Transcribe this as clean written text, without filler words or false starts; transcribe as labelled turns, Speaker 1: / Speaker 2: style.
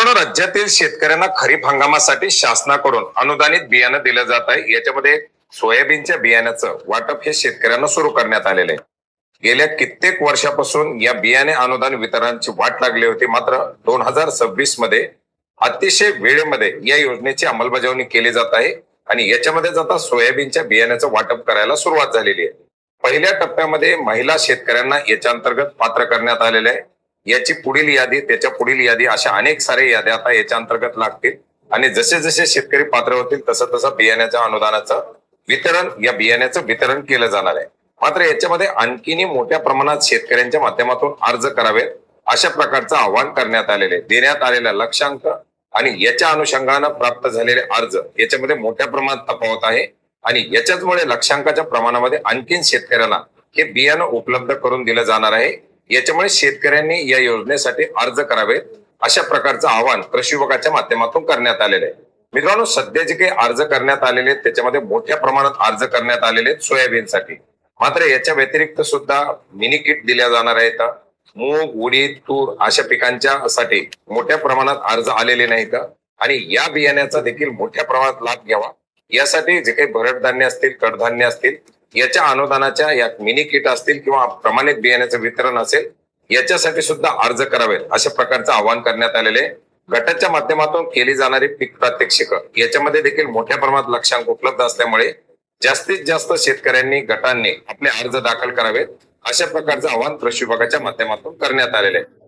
Speaker 1: मित्रांनो, राज्यातील शेतकऱ्यांना खरीप हंगामासाठी शासनाकडून अनुदानित बियाणं दिलं जात आहे. याच्यामध्ये सोयाबीनच्या बियाण्याचं वाटप हे शेतकऱ्यांना सुरू करण्यात आलेलं आहे. गेल्या कित्येक वर्षापासून या बियाणे अनुदान वितरणाची वाट लागली होती. मात्र 2026 मध्ये अतिशय वेळेमध्ये या योजनेची अंमलबजावणी केली जात आहे आणि याच्यामध्ये आता सोयाबीनच्या बियाण्याचं वाटप करायला सुरुवात झालेली आहे. पहिल्या टप्प्यामध्ये महिला शेतकऱ्यांना याच्या अंतर्गत पात्र करण्यात आलेले आहे. याची पुढील यादी, त्याच्या पुढील यादी, अशा अनेक सारे याद्या आता याच्या अंतर्गत लागतील आणि जसे जसे शेतकरी पात्र होतील तसं तसं बियाण्याच्या अनुदानाचं वितरण, या बियाण्याचं वितरण केलं जाणार आहे. मात्र याच्यामध्ये आणखीनही मोठ्या प्रमाणात शेतकऱ्यांच्या माध्यमातून अर्ज करावेत अशा प्रकारचं आवाहन करण्यात आलेले. देण्यात आलेला लक्षांक आणि याच्या अनुषंगानं प्राप्त झालेले अर्ज याच्यामध्ये मोठ्या प्रमाणात तफावत आहे आणि याच्याचमुळे लक्षांकाच्या प्रमाणामध्ये आणखीन शेतकऱ्यांना हे बियाणं उपलब्ध करून दिलं जाणार आहे. याच्यामुळे शेतकऱ्यांनी या योजनेसाठी अर्ज करावेत अशा प्रकारचं आवाहन कृषी विभागाच्या माध्यमातून करण्यात आलेलं आहे. मित्रांनो, सध्या जे काही अर्ज करण्यात आलेले आहेत त्याच्यामध्ये मोठ्या प्रमाणात अर्ज करण्यात आलेले आहेत सोयाबीनसाठी. मात्र याच्या व्यतिरिक्त सुद्धा मिनी किट दिल्या जाणार आहेत. मूग, उडीद, तूर अशा पिकांच्या साठी मोठ्या प्रमाणात अर्ज आलेले नाहीत आणि या बियाण्याचा देखील मोठ्या प्रमाणात लाभ घ्यावा यासाठी जे काही भरड धान्य असतील, कडधान्य असतील, याच्या अनुदानाच्या या मिनी किट असतील किंवा प्रमाणित बियाण्याचं वितरण असेल, याच्यासाठी सुद्धा अर्ज करावेत अशा प्रकारचं आवाहन करण्यात आलेले. गटाच्या माध्यमातून केली जाणारी पीक प्रात्यक्षिक याच्यामध्ये देखील मोठ्या प्रमाणात लक्षांक उपलब्ध असल्यामुळे जास्तीत जास्त शेतकऱ्यांनी, गटांनी आपले अर्ज दाखल करावेत अशा प्रकारचं आवाहन कृषी विभागाच्या माध्यमातून करण्यात आलेले आहे.